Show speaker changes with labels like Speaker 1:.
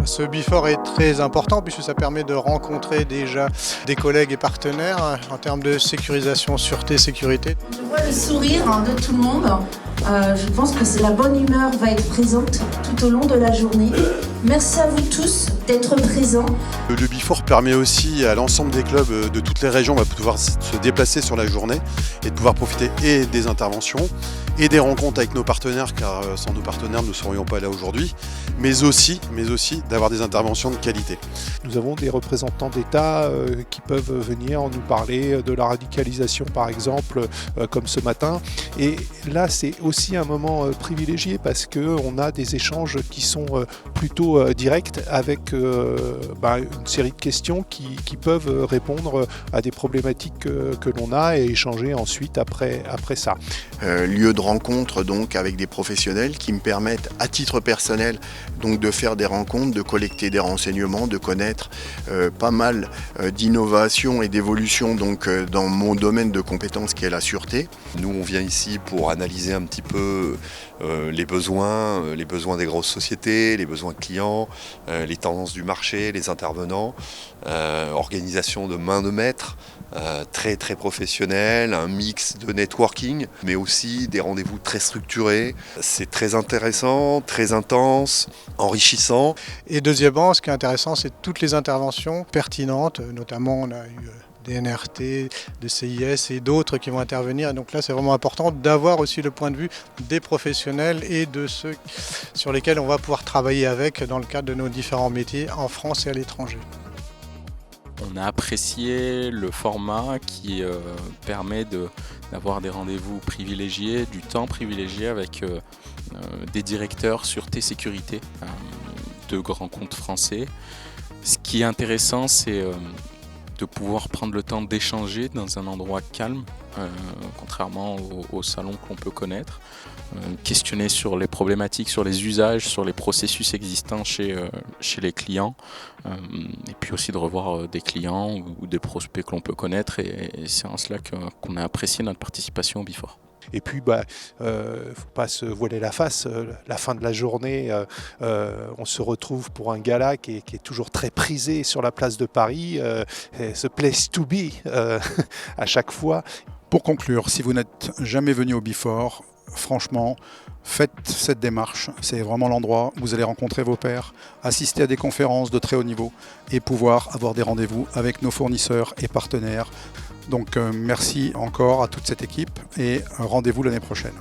Speaker 1: Ce Before est très important puisque ça permet de rencontrer déjà des collègues et partenaires en termes de sécurisation, sûreté, sécurité.
Speaker 2: Je vois le sourire de tout le monde. Je pense que la bonne humeur va être présente tout au long de la journée. Merci à vous tous d'être présents.
Speaker 3: Le Before permet aussi à l'ensemble des clubs de toutes les régions de pouvoir se déplacer sur la journée et de pouvoir profiter et des interventions et des rencontres avec nos partenaires, car sans nos partenaires nous ne serions pas là aujourd'hui, mais aussi d'avoir des interventions de qualité.
Speaker 4: Nous avons des représentants d'État qui peuvent venir nous parler de la radicalisation par exemple, comme ce matin. Et là c'est aussi un moment privilégié parce qu'on a des échanges qui sont plutôt directs avec une série de questions qui peuvent répondre à des problématiques que l'on a et échanger ensuite après ça.
Speaker 5: Lieu de rencontre donc avec des professionnels qui me permettent à titre personnel donc de faire des rencontres, de collecter des renseignements, de connaître pas mal d'innovations et d'évolutions donc dans mon domaine de compétences qui est la sûreté.
Speaker 6: Nous on vient ici pour analyser un petit peu les besoins des grosses sociétés, les besoins clients, les tendances du marché, les intervenants, organisation de main de maître, très très professionnel, un mix de networking, mais aussi des rendez-vous très structurés. C'est très intéressant, très intense, enrichissant.
Speaker 1: Et deuxièmement, ce qui est intéressant, c'est toutes les interventions pertinentes, notamment on a eu des NRT, de CIS et d'autres qui vont intervenir. Et donc là, c'est vraiment important d'avoir aussi le point de vue des professionnels et de ceux sur lesquels on va pouvoir travailler avec dans le cadre de nos différents métiers en France et à l'étranger.
Speaker 7: On a apprécié le format qui permet d'avoir des rendez-vous privilégiés, du temps privilégié avec des directeurs sûreté sécurité de grands comptes français. Ce qui est intéressant, c'est de pouvoir prendre le temps d'échanger dans un endroit calme, contrairement au salon que l'on peut connaître, questionner sur les problématiques, sur les usages, sur les processus existants chez les clients, et puis aussi de revoir des clients ou des prospects que l'on peut connaître, et c'est en cela qu'on a apprécié notre participation au Before.
Speaker 4: Et puis, faut pas se voiler la face. La fin de la journée, on se retrouve pour un gala qui est toujours très prisé sur la place de Paris. Ce place to be à chaque fois.
Speaker 8: Pour conclure, si vous n'êtes jamais venu au Before, franchement, faites cette démarche. C'est vraiment l'endroit où vous allez rencontrer vos pairs, assister à des conférences de très haut niveau et pouvoir avoir des rendez-vous avec nos fournisseurs et partenaires. Donc merci encore à toute cette équipe et rendez-vous l'année prochaine.